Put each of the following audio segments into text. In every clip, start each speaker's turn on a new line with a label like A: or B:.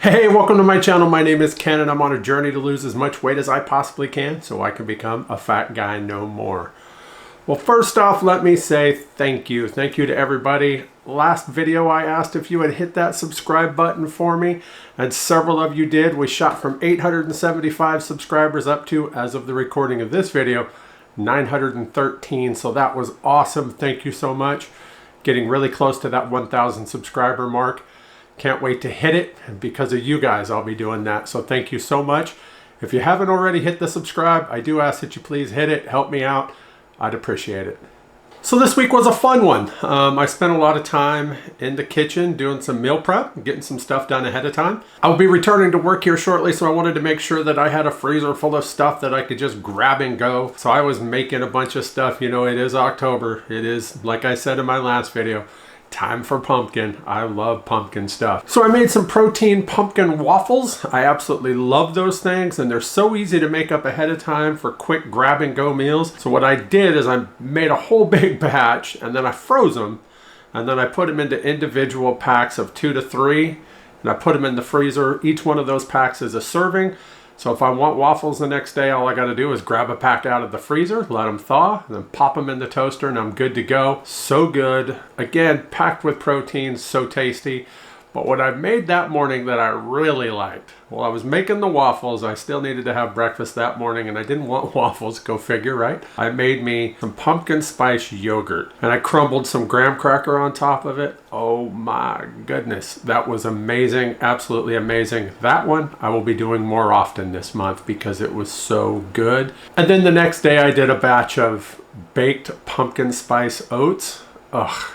A: Hey, welcome to my channel. My name is Ken and I'm on a journey to lose as much weight as I possibly can so I can become a fat guy no more. Well, first off, let me say thank you. Thank you to everybody. Last video I asked if you had hit that subscribe button for me, and several of you did. We shot from 875 subscribers up to, as of the recording of this video, 913. So that was awesome. Thank you so much. Getting really close to that 1,000 subscriber mark. Can't wait to hit it, and because of you guys I'll be doing that, so thank you so much. If you haven't already hit the subscribe, I do ask that you please hit it. Help me out. I'd appreciate it. So this week was a fun one. I spent a lot of time in the kitchen doing some meal prep, getting some stuff done ahead of time. I'll be returning to work here shortly, so I wanted to make sure that I had a freezer full of stuff that I could just grab and go. So I was making a bunch of stuff. You know, it is October. It is, like I said in my last video, time for pumpkin. I love pumpkin stuff. So I made some protein pumpkin waffles. I absolutely love those things, and they're so easy to make up ahead of time for quick grab and go meals. So what I did is I made a whole big batch and then I froze them, and then I put them into individual packs of 2 to 3, and I put them in the freezer. Each one of those packs is a serving. So if I want waffles the next day, all I got to do is grab a pack out of the freezer, let them thaw, and then pop them in the toaster, and I'm good to go. So good. Again, packed with protein, so tasty. But what I made that morning that I really liked, while I was making the waffles, I still needed to have breakfast that morning, and I didn't want waffles, go figure, right? I made me some pumpkin spice yogurt, and I crumbled some graham cracker on top of it. Oh my goodness, that was amazing, absolutely amazing. That one I will be doing more often this month because it was so good. And then the next day I did a batch of baked pumpkin spice oats. Ugh.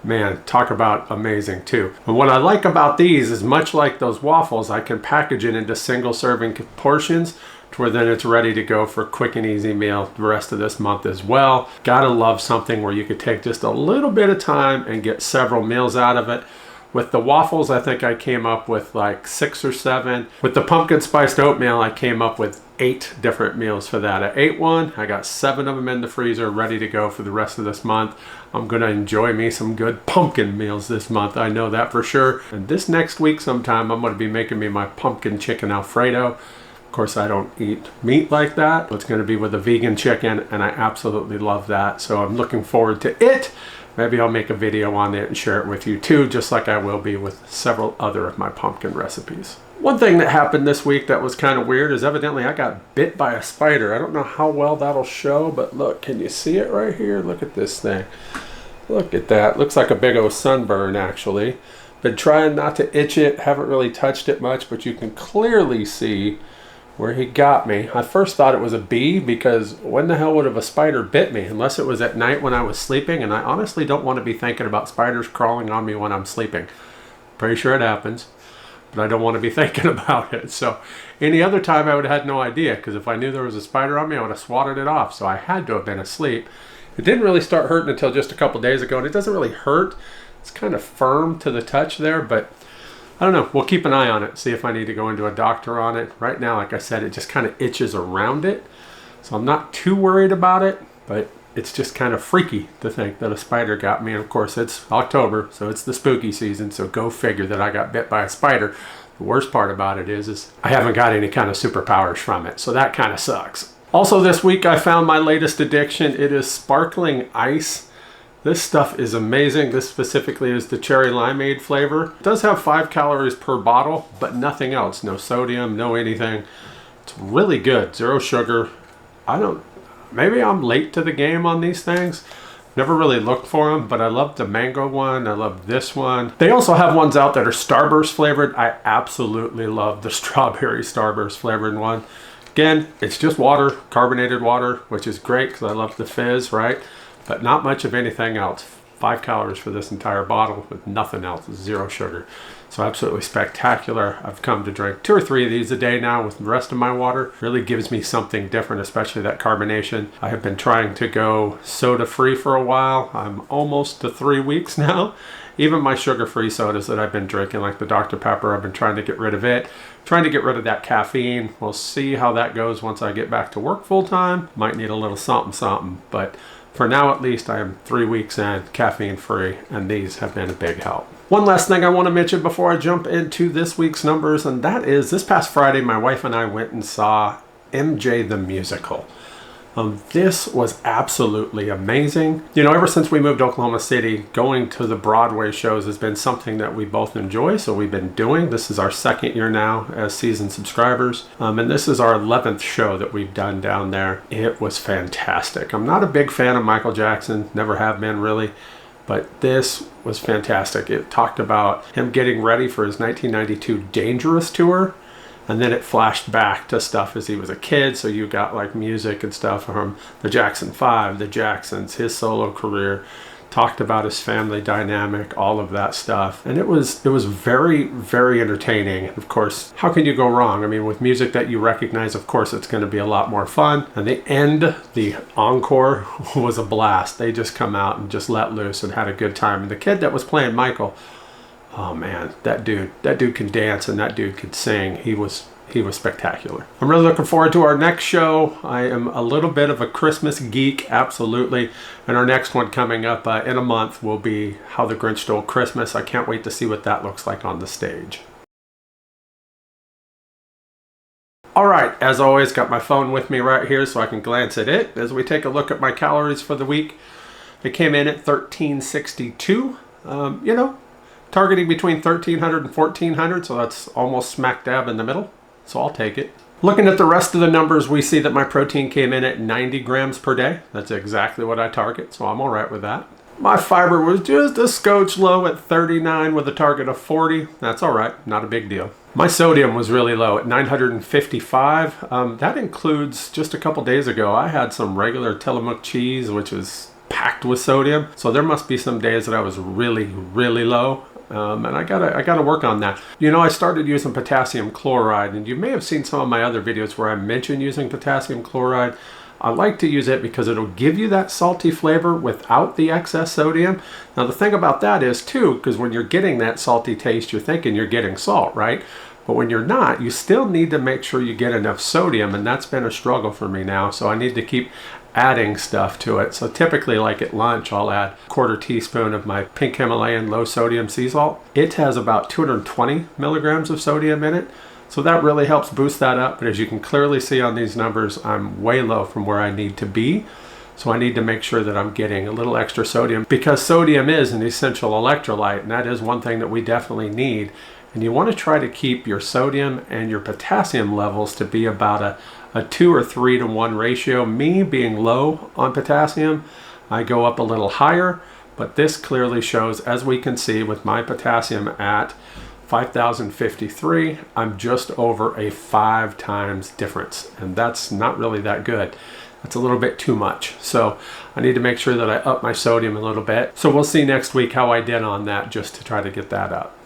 A: Man, talk about amazing too. And what I like about these is, much like those waffles, I can package it into single serving portions to where then it's ready to go for a quick and easy meal the rest of this month as well. Gotta love something where you could take just a little bit of time and get several meals out of it. With the waffles, I think I came up with like 6 or 7. With the pumpkin spiced oatmeal, I came up with 8 different meals for that. I ate one, I got 7 of them in the freezer ready to go for the rest of this month. I'm gonna enjoy me some good pumpkin meals this month, I know that for sure. And this next week sometime, I'm gonna be making me my pumpkin chicken Alfredo. Of course, I don't eat meat like that. It's gonna be with a vegan chicken, and I absolutely love that. So I'm looking forward to it. Maybe I'll make a video on it and share it with you too, just like I will be with several other of my pumpkin recipes. One thing that happened this week that was kind of weird is evidently I got bit by a spider. I don't know how well that'll show, but look, can you see it right here? Look at this thing. Look at that. Looks like a big old sunburn actually. Been trying not to itch it, haven't really touched it much, but you can clearly see where he got me. I first thought it was a bee, because when the hell would have a spider bit me unless it was at night when I was sleeping, and I honestly don't want to be thinking about spiders crawling on me when I'm sleeping. Pretty sure it happens, but I don't want to be thinking about it. So any other time I would have had no idea, because if I knew there was a spider on me, I would have swatted it off. So I had to have been asleep. It didn't really start hurting until just a couple days ago, and it doesn't really hurt. It's kind of firm to the touch there, but I don't know. We'll keep an eye on it, see if I need to go into a doctor on it. Right now, like I said, it just kind of itches around it. So I'm not too worried about it, but it's just kind of freaky to think that a spider got me. And of course, it's October, so it's the spooky season. So go figure that I got bit by a spider. The worst part about it is I haven't got any kind of superpowers from it. So that kind of sucks. Also this week, I found my latest addiction. It is sparkling ice. This stuff is amazing. This specifically is the cherry limeade flavor. It does have 5 calories per bottle, but nothing else. No sodium, no anything. It's really good. 0 sugar. Maybe I'm late to the game on these things. Never really looked for them, but I love the mango one. I love this one. They also have ones out that are Starburst flavored. I absolutely love the strawberry Starburst flavored one. Again, it's just water, carbonated water, which is great because I love the fizz, right? But not much of anything else. 5 calories for this entire bottle with nothing else, 0 sugar. So absolutely spectacular. I've come to drink 2 or 3 of these a day now with the rest of my water. Really gives me something different, especially that carbonation. I have been trying to go soda free for a while. I'm almost to 3 weeks now. Even my sugar-free sodas that I've been drinking, like the Dr. Pepper, I've been trying to get rid of it. Trying to get rid of that caffeine. We'll see how that goes once I get back to work full time. Might need a little something, but for now at least, I am 3 weeks in, caffeine free, and these have been a big help. One last thing I want to mention before I jump into this week's numbers, and that is this past Friday, my wife and I went and saw MJ the Musical. This was absolutely amazing. You know, ever since we moved to Oklahoma City, going to the Broadway shows has been something that we both enjoy, so we've been doing. This is our 2nd year now as seasoned subscribers, and this is our 11th show that we've done down there. It was fantastic. I'm not a big fan of Michael Jackson, never have been really, but this was fantastic. It talked about him getting ready for his 1992 Dangerous tour, and then it flashed back to stuff as he was a kid, so you got like music and stuff from the Jackson 5, the Jacksons, his solo career, talked about his family dynamic, all of that stuff. And it was very, very entertaining. Of course, how can you go wrong? I mean, with music that you recognize, of course, it's going to be a lot more fun. And the end, the encore, was a blast. They just come out and just let loose and had a good time. And the kid that was playing Michael, oh man, that dude can dance and that dude can sing. He was spectacular. I'm really looking forward to our next show. I am a little bit of a Christmas geek, absolutely. And our next one coming up in a month will be How the Grinch Stole Christmas. I can't wait to see what that looks like on the stage. All right, as always, got my phone with me right here so I can glance at it. As we take a look at my calories for the week, they came in at 1362. You know, targeting between 1300 and 1400, so that's almost smack dab in the middle. So I'll take it. Looking at the rest of the numbers, we see that my protein came in at 90 grams per day. That's exactly what I target, so I'm all right with that. My fiber was just a scotch low at 39 with a target of 40. That's all right, not a big deal. My sodium was really low at 955. That includes, just a couple days ago, I had some regular Tillamook cheese, which is packed with sodium. So there must be some days that I was really, really low. And I gotta work on that. You know, I started using potassium chloride, and you may have seen some of my other videos where I mention using potassium chloride. I like to use it because it'll give you that salty flavor without the excess sodium. Now the thing about that is too, because when you're getting that salty taste, you're thinking you're getting salt, right? But when you're not, you still need to make sure you get enough sodium, and that's been a struggle for me now. So I need to keep adding stuff to it. So typically, like at lunch, I'll add a 1/4 teaspoon of my pink Himalayan low sodium sea salt. It has about 220 milligrams of sodium in it. So that really helps boost that up. But as you can clearly see on these numbers, I'm way low from where I need to be. So I need to make sure that I'm getting a little extra sodium, because sodium is an essential electrolyte, and that is one thing that we definitely need. And you want to try to keep your sodium and your potassium levels to be about a 2 or 3 to 1 ratio. Me being low on potassium, I go up a little higher, but this clearly shows, as we can see with my potassium at 5,053, I'm just over a 5 times difference, and that's not really that good. That's a little bit too much. So I need to make sure that I up my sodium a little bit. So we'll see next week how I did on that, just to try to get that up.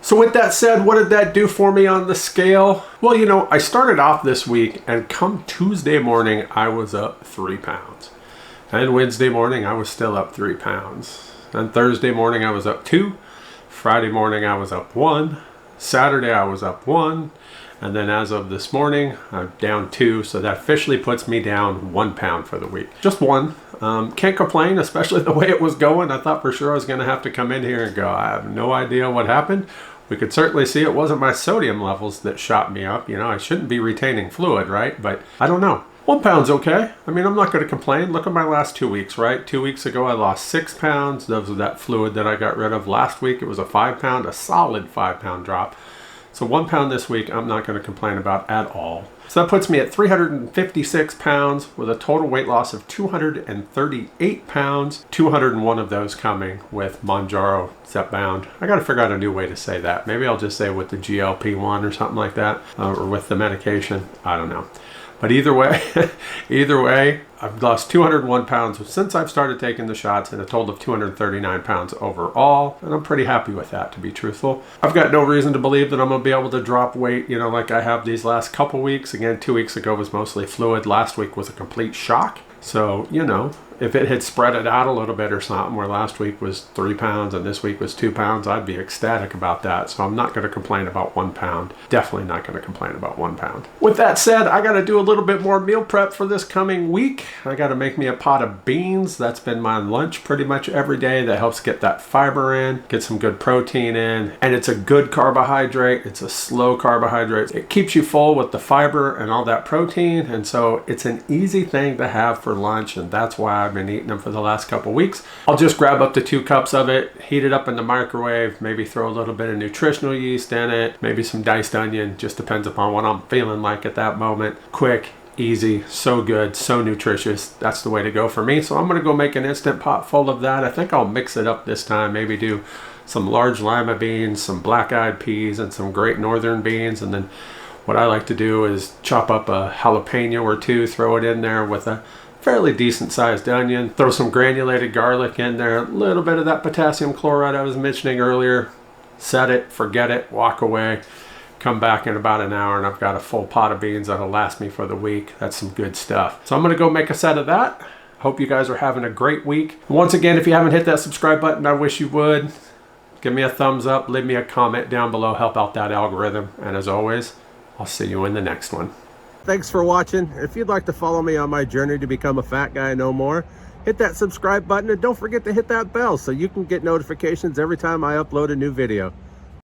A: So with that said, what did that do for me on the scale? Well, you know, I started off this week, and come Tuesday morning, I was up 3 pounds. And Wednesday morning, I was still up 3 pounds. And Thursday morning, I was up 2. Friday morning, I was up 1. Saturday, I was up 1. And then as of this morning, I'm down 2. So that officially puts me down 1 pound for the week. Just 1. Can't complain, especially the way it was going. I thought for sure I was going to have to come in here and go, I have no idea what happened. We could certainly see it wasn't my sodium levels that shot me up. You know, I shouldn't be retaining fluid, right? But I don't know. 1 pound's okay. I mean, I'm not going to complain. Look at my last 2 weeks, right? 2 weeks ago, I lost 6 pounds. That was that fluid that I got rid of. Last week, it was a 5 pound, a solid 5 pound drop. So 1 pound this week, I'm not going to complain about at all. So that puts me at 356 pounds with a total weight loss of 238 pounds, 201 of those coming with Mounjaro, Zepbound. I got to figure out a new way to say that. Maybe I'll just say with the GLP-1 or something like that, or with the medication. I don't know. But either way, I've lost 201 pounds since I've started taking the shots, and a total of 239 pounds overall. And I'm pretty happy with that, to be truthful. I've got no reason to believe that I'm going to be able to drop weight, you know, like I have these last couple weeks. Again, 2 weeks ago was mostly fluid. Last week was a complete shock. So, you know, if it had spread it out a little bit or something, where last week was 3 pounds and this week was 2 pounds, I'd be ecstatic about that. So I'm not going to complain about 1 pound. Definitely not going to complain about 1 pound. With that said, I got to do a little bit more meal prep for this coming week. I got to make me a pot of beans. That's been my lunch pretty much every day. That helps get that fiber in, get some good protein in, and it's a good carbohydrate. It's a slow carbohydrate. It keeps you full with the fiber and all that protein, and so it's an easy thing to have for lunch, and that's why I've been eating them for the last couple weeks. I'll just grab up to 2 cups of it, heat it up in the microwave, maybe throw a little bit of nutritional yeast in it, maybe some diced onion, just depends upon what I'm feeling like at that moment. Quick, easy, so good, so nutritious. That's the way to go for me. So I'm going to go make an Instant Pot full of that. I think I'll mix it up this time, maybe do some large lima beans, some black-eyed peas, and some great northern beans, and then what I like to do is chop up a jalapeno or 2, throw it in there with a fairly decent sized onion, throw some granulated garlic in there, a little bit of that potassium chloride I was mentioning earlier, set it, forget it, walk away, come back in about an hour, and I've got a full pot of beans that'll last me for the week. That's some good stuff. So I'm going to go make a set of that. Hope you guys are having a great week. Once again, if you haven't hit that subscribe button, I wish you would. Give me a thumbs up, leave me a comment down below, help out that algorithm, and as always, I'll see you in the next one. Thanks for watching. If you'd like to follow me on my journey to become a fat guy no more, hit that subscribe button and don't forget to hit that bell so you can get notifications every time I upload a new video.